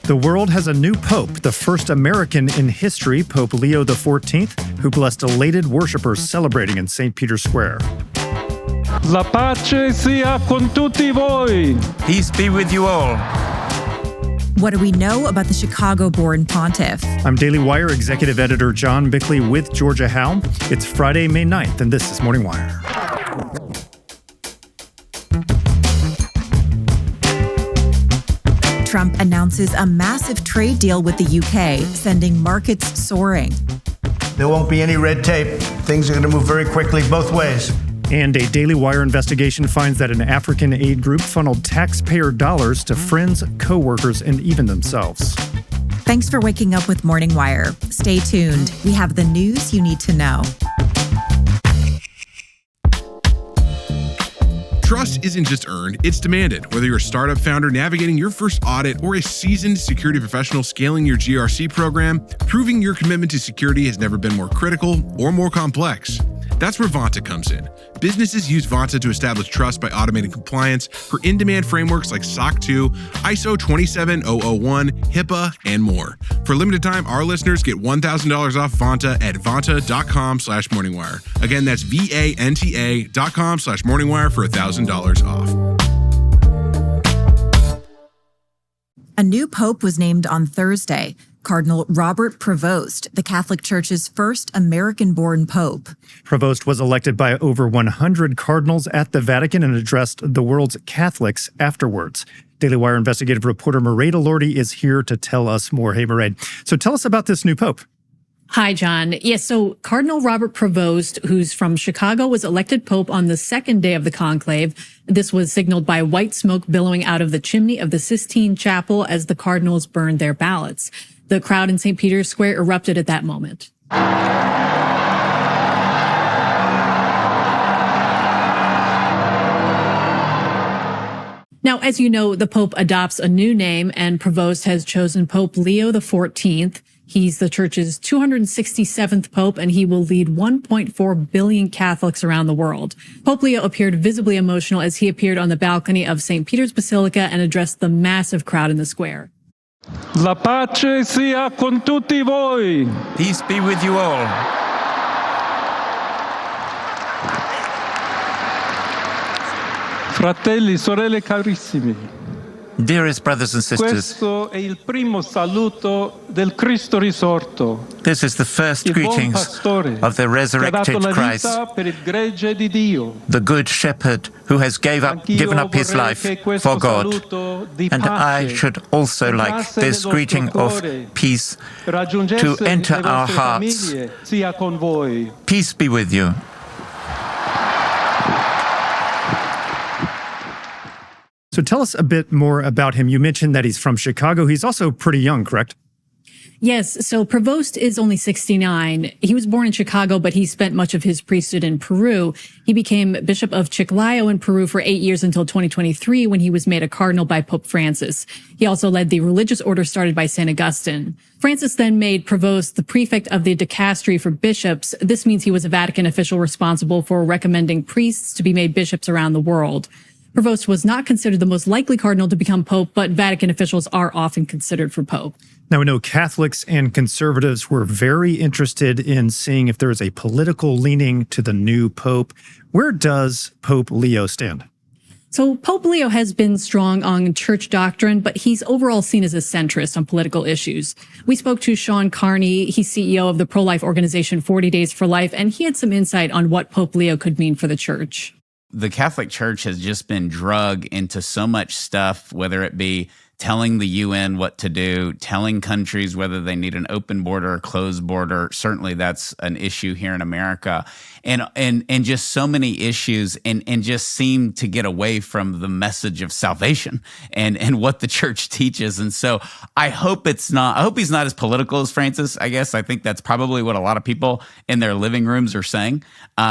The world has a new pope, the first American in history, Pope Leo XIV, who blessed elated worshipers celebrating in St. Peter's Square. La pace sia con tutti voi. Peace be with you all. What do we know about the Chicago-born pontiff? I'm Daily Wire Executive Editor John Bickley with Georgia Howe. It's Friday, May 9th, and this is Morning Wire. Trump announces a massive trade deal with the UK, sending markets soaring. There won't be any red tape. Things are going to move very quickly both ways. And a Daily Wire investigation finds that an African aid group funneled taxpayer dollars to friends, co-workers, and even themselves. Thanks for waking up with Morning Wire. Stay tuned. We have the news you need to know. Trust isn't just earned, it's demanded. Whether you're a startup founder navigating your first audit or a seasoned security professional scaling your GRC program, proving your commitment to security has never been more critical or more complex. That's where Vanta comes in. Businesses use Vanta to establish trust by automating compliance for in-demand frameworks like SOC 2, ISO 27001, HIPAA, and more. For a limited time, our listeners get $1,000 off Vanta at vanta.com/morningwire. Again, that's VANTA.com/morningwire for $1,000 off. A new pope was named on Thursday, Cardinal Robert Prevost, the Catholic Church's first American-born pope. Prevost was elected by over 100 cardinals at the Vatican and addressed the world's Catholics afterwards. Daily Wire investigative reporter Mairead Elordi is here to tell us more. Hey, Mairead. So tell us about this new pope. Hi, John. Yes, so Cardinal Robert Prevost, who's from Chicago, was elected pope on the second day of the conclave. This was signaled by white smoke billowing out of the chimney of the Sistine Chapel as the cardinals burned their ballots. The crowd in St. Peter's Square erupted at that moment. Now, as you know, the Pope adopts a new name, and Prevost has chosen Pope Leo XIV. He's the Church's 267th Pope, and he will lead 1.4 billion Catholics around the world. Pope Leo appeared visibly emotional as he appeared on the balcony of St. Peter's Basilica and addressed the massive crowd in the square. La pace sia con tutti voi. Peace be with you all. Fratelli, sorelle carissimi. Dearest brothers and sisters, Questo è il primo saluto del Cristo risorto. this is the first Il buon greetings pastore of the che ha dato resurrected la Christ, vita per il gregge di Dio. the good shepherd who has given up his life for God. And I should also like this greeting of peace to enter our hearts. Peace be with you. So tell us a bit more about him. You mentioned that he's from Chicago. He's also pretty young, correct? Yes, so Prevost is only 69. He was born in Chicago, but he spent much of his priesthood in Peru. He became Bishop of Chiclayo in Peru for 8 years until 2023, when he was made a cardinal by Pope Francis. He also led the religious order started by St. Augustine. Francis then made Prevost the prefect of the dicastery for bishops. This means he was a Vatican official responsible for recommending priests to be made bishops around the world. Prevost was not considered the most likely cardinal to become pope, but Vatican officials are often considered for pope. Now, we know Catholics and conservatives were very interested in seeing if there is a political leaning to the new pope. Where does Pope Leo stand? So Pope Leo has been strong on church doctrine, but he's overall seen as a centrist on political issues. We spoke to Sean Carney. He's CEO of the pro-life organization 40 Days for Life, and he had some insight on what Pope Leo could mean for the church. The Catholic Church has just been drug into so much stuff, whether it be telling the UN what to do, telling countries whether they need an open border or closed border. Certainly that's an issue here in America. And just so many issues and just seem to get away from the message of salvation and what the church teaches. And so I hope he's not as political as Francis, I guess. I think that's probably what a lot of people in their living rooms are saying,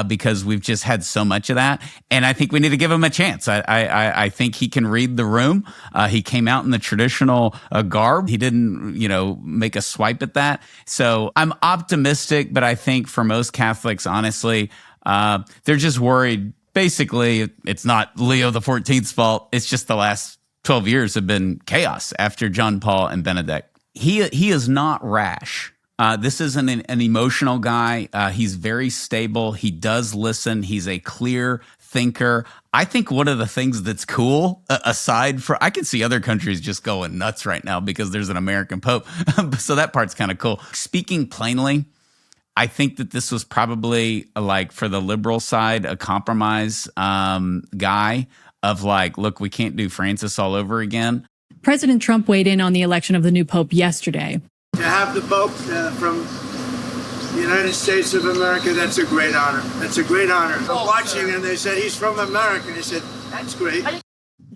because we've just had so much of that. And I think we need to give him a chance. I think he can read the room. He came out in the traditional garb. He didn't, make a swipe at that. So I'm optimistic, but I think for most Catholics, honestly, they're just worried. Basically, it's not Leo XIV's fault. It's just the last 12 years have been chaos after John Paul and Benedict. He is not rash. This isn't an emotional guy. He's very stable. He does listen. He's a clear thinker. I think one of the things that's cool, aside from, I can see other countries just going nuts right now because there's an American Pope. So that part's kind of cool. Speaking plainly, I think that this was probably, like, for the liberal side, a compromise guy of like, look, we can't do Francis all over again. President Trump weighed in on the election of the new pope yesterday. To have the Pope from the United States of America, that's a great honor. That's a great honor. I'm watching, and they said, he's from America. And he said, that's great.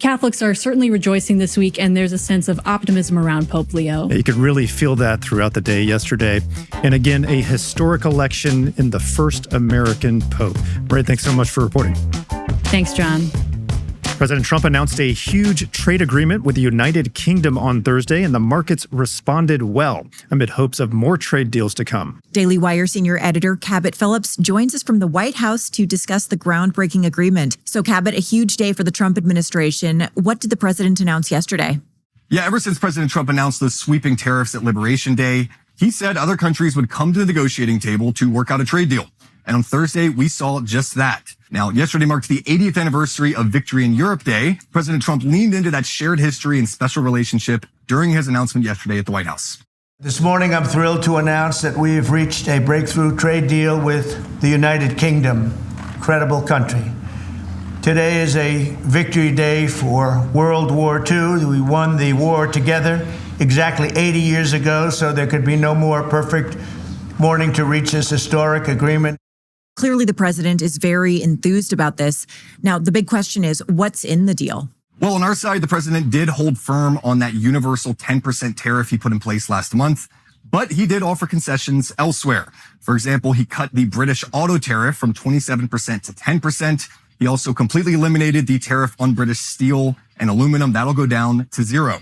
Catholics are certainly rejoicing this week, and there's a sense of optimism around Pope Leo. You could really feel that throughout the day yesterday. And again, a historic election in the first American Pope. Marie, thanks so much for reporting. Thanks, John. President Trump announced a huge trade agreement with the United Kingdom on Thursday, and the markets responded well amid hopes of more trade deals to come. Daily Wire senior editor Cabot Phillips joins us from the White House to discuss the groundbreaking agreement. So, Cabot, a huge day for the Trump administration. What did the president announce yesterday? Yeah, ever since President Trump announced those sweeping tariffs at Liberation Day, he said other countries would come to the negotiating table to work out a trade deal. And on Thursday, we saw just that. Now, yesterday marked the 80th anniversary of Victory in Europe Day. President Trump leaned into that shared history and special relationship during his announcement yesterday at the White House. This morning, I'm thrilled to announce that we have reached a breakthrough trade deal with the United Kingdom, incredible country. Today is a victory day for World War II. We won the war together exactly 80 years ago, so there could be no more perfect morning to reach this historic agreement. Clearly, the president is very enthused about this. Now, the big question is, what's in the deal? Well, on our side, the president did hold firm on that universal 10% tariff he put in place last month, but he did offer concessions elsewhere. For example, he cut the British auto tariff from 27% to 10%. He also completely eliminated the tariff on British steel and aluminum. That'll go down to zero.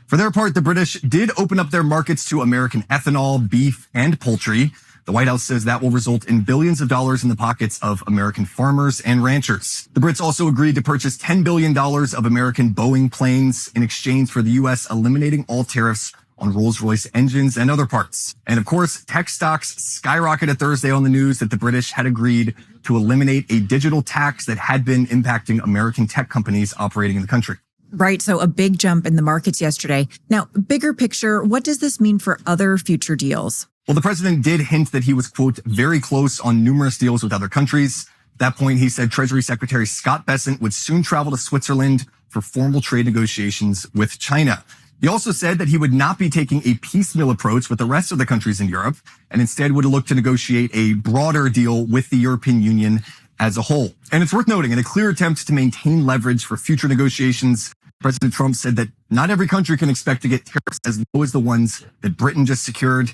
For their part, the British did open up their markets to American ethanol, beef, and poultry. The White House says that will result in billions of dollars in the pockets of American farmers and ranchers. The Brits also agreed to purchase $10 billion of American Boeing planes in exchange for the U.S. eliminating all tariffs on Rolls-Royce engines and other parts. And of course, tech stocks skyrocketed Thursday on the news that the British had agreed to eliminate a digital tax that had been impacting American tech companies operating in the country. Right, so a big jump in the markets yesterday. Now, bigger picture, what does this mean for other future deals? Well, the president did hint that he was, quote, very close on numerous deals with other countries. At that point, he said Treasury Secretary Scott Bessent would soon travel to Switzerland for formal trade negotiations with China. He also said that he would not be taking a piecemeal approach with the rest of the countries in Europe, and instead would look to negotiate a broader deal with the European Union as a whole. And it's worth noting, in a clear attempt to maintain leverage for future negotiations, President Trump said that not every country can expect to get tariffs as low as the ones that Britain just secured.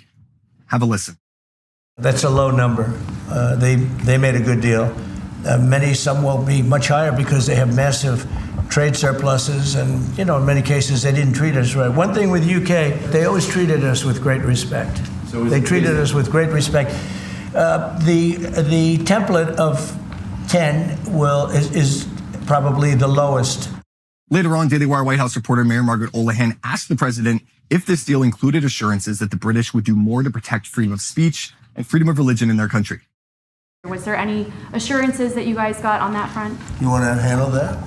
Have a listen. That's a low number. They made a good deal. Some will be much higher because they have massive trade surpluses, and in many cases they didn't treat us right. One thing with UK, they always treated us with great respect. They treated us with great respect. The template of 10 is probably the lowest. Later on, Daily Wire White House reporter Mary Margaret Olahan asked the president if this deal included assurances that the British would do more to protect freedom of speech and freedom of religion in their country. Was there any assurances that you guys got on that front? You want to handle that?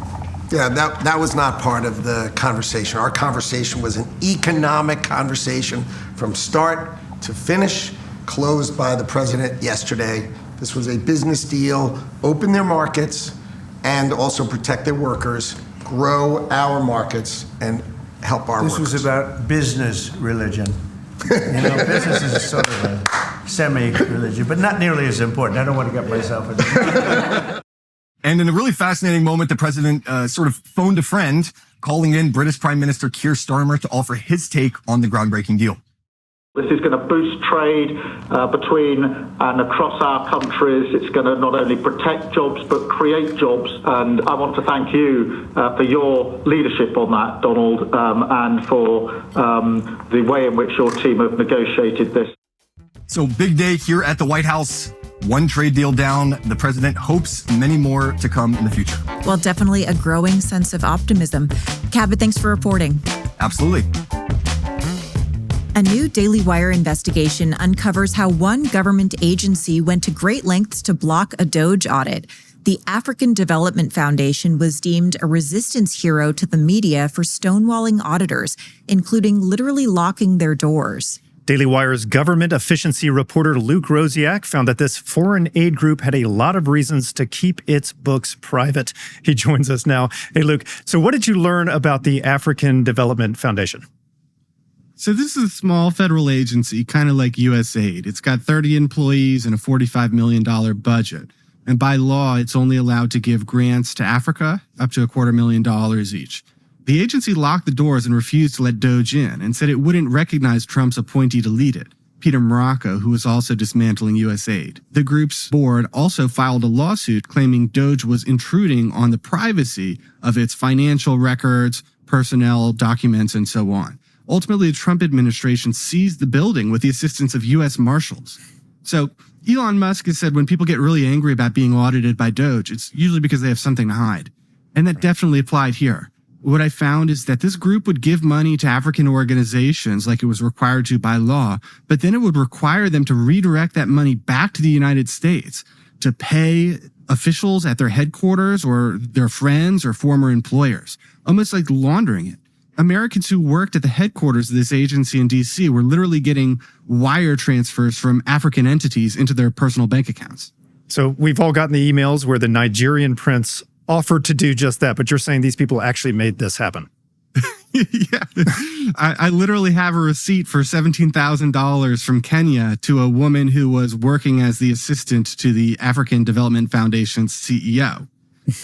Yeah, that was not part of the conversation. Our conversation was an economic conversation from start to finish, closed by the president yesterday. This was a business deal, open their markets, and also protect their workers, grow our markets, and help our workers. This was about business religion. Business is sort of a semi-religion, but not nearly as important. I don't want to get myself into And in a really fascinating moment, the president sort of phoned a friend, calling in British Prime Minister Keir Starmer to offer his take on the groundbreaking deal. This is going to boost trade between and across our countries. It's going to not only protect jobs, but create jobs. And I want to thank you for your leadership on that, Donald, and for the way in which your team have negotiated this. So big day here at the White House. One trade deal down, the president hopes many more to come in the future. Well, definitely a growing sense of optimism. Cabot, thanks for reporting. Absolutely. A new Daily Wire investigation uncovers how one government agency went to great lengths to block a Doge audit. The African Development Foundation was deemed a resistance hero to the media for stonewalling auditors, including literally locking their doors. Daily Wire's government efficiency reporter Luke Rosiak found that this foreign aid group had a lot of reasons to keep its books private. He joins us now. Hey, Luke, so what did you learn about the African Development Foundation? So this is a small federal agency, kind of like USAID. It's got 30 employees and a $45 million budget. And by law, it's only allowed to give grants to Africa up to $250,000 each. The agency locked the doors and refused to let Doge in and said it wouldn't recognize Trump's appointee to lead it, Peter Morocco, who was also dismantling USAID. The group's board also filed a lawsuit claiming Doge was intruding on the privacy of its financial records, personnel, documents, and so on. Ultimately, the Trump administration seized the building with the assistance of U.S. Marshals. So Elon Musk has said when people get really angry about being audited by Doge, it's usually because they have something to hide. And that definitely applied here. What I found is that this group would give money to African organizations like it was required to by law, but then it would require them to redirect that money back to the United States to pay officials at their headquarters or their friends or former employers, almost like laundering it. Americans who worked at the headquarters of this agency in D.C. were literally getting wire transfers from African entities into their personal bank accounts. So we've all gotten the emails where the Nigerian prince offered to do just that, but you're saying these people actually made this happen. Yeah. I literally have a receipt for $17,000 from Kenya to a woman who was working as the assistant to the African Development Foundation's CEO.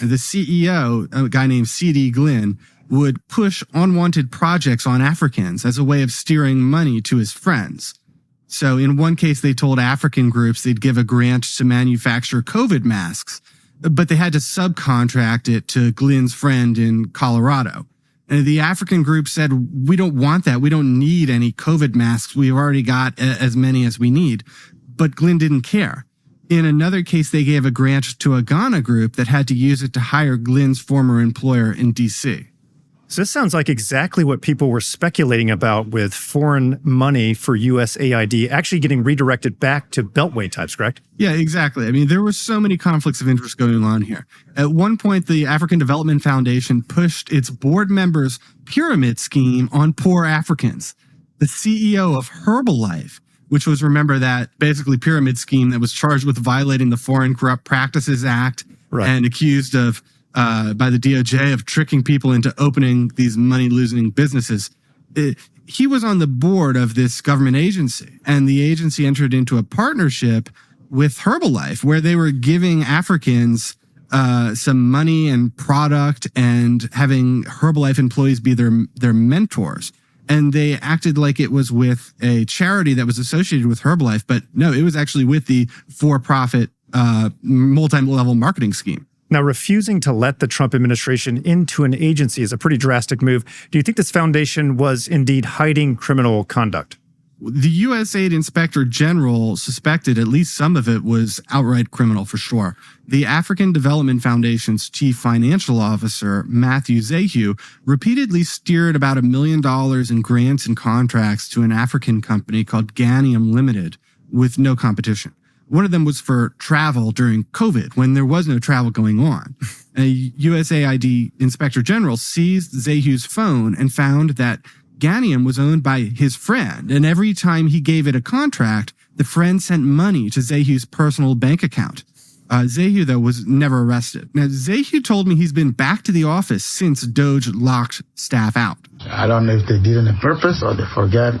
And the CEO, a guy named C.D. Glynn, would push unwanted projects on Africans as a way of steering money to his friends. So in one case, they told African groups they'd give a grant to manufacture COVID masks, but they had to subcontract it to Glynn's friend in Colorado. And the African group said, we don't want that. We don't need any COVID masks. We've already got as many as we need. But Glynn didn't care. In another case, they gave a grant to a Ghana group that had to use it to hire Glynn's former employer in D.C. So this sounds like exactly what people were speculating about with foreign money for USAID actually getting redirected back to Beltway types, correct? Yeah, exactly. I mean, there were so many conflicts of interest going on here. At one point, the African Development Foundation pushed its board members' pyramid scheme on poor Africans. The CEO of Herbalife, which was, remember, that basically pyramid scheme that was charged with violating the Foreign Corrupt Practices Act and accused of by the DOJ of tricking people into opening these money-losing businesses. He was on the board of this government agency, and the agency entered into a partnership with Herbalife where they were giving Africans some money and product and having Herbalife employees be their mentors. And they acted like it was with a charity that was associated with Herbalife, but no, it was actually with the for-profit multi-level marketing scheme. Now, refusing to let the Trump administration into an agency is a pretty drastic move. Do you think this foundation was indeed hiding criminal conduct? The USAID Inspector General suspected at least some of it was outright criminal for sure. The African Development Foundation's chief financial officer, Matthew Zehu, repeatedly steered about $1 million in grants and contracts to an African company called Ganium Limited with no competition. One of them was for travel during COVID, when there was no travel going on. A USAID Inspector General seized Zehu's phone and found that Ganium was owned by his friend, and every time he gave it a contract, the friend sent money to Zehu's personal bank account. Zehu, though, was never arrested. Now, Zehu told me he's been back to the office since Doge locked staff out. I don't know if they did it on purpose or they forgot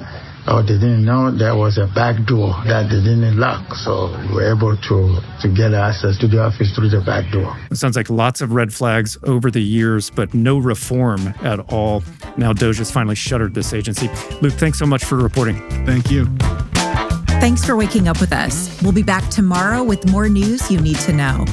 or they didn't know there was a back door that they didn't lock. So we were able to get access to the office through the back door. It sounds like lots of red flags over the years, but no reform at all. Now Doge has finally shuttered this agency. Luke, thanks so much for reporting. Thank you. Thanks for waking up with us. We'll be back tomorrow with more news you need to know.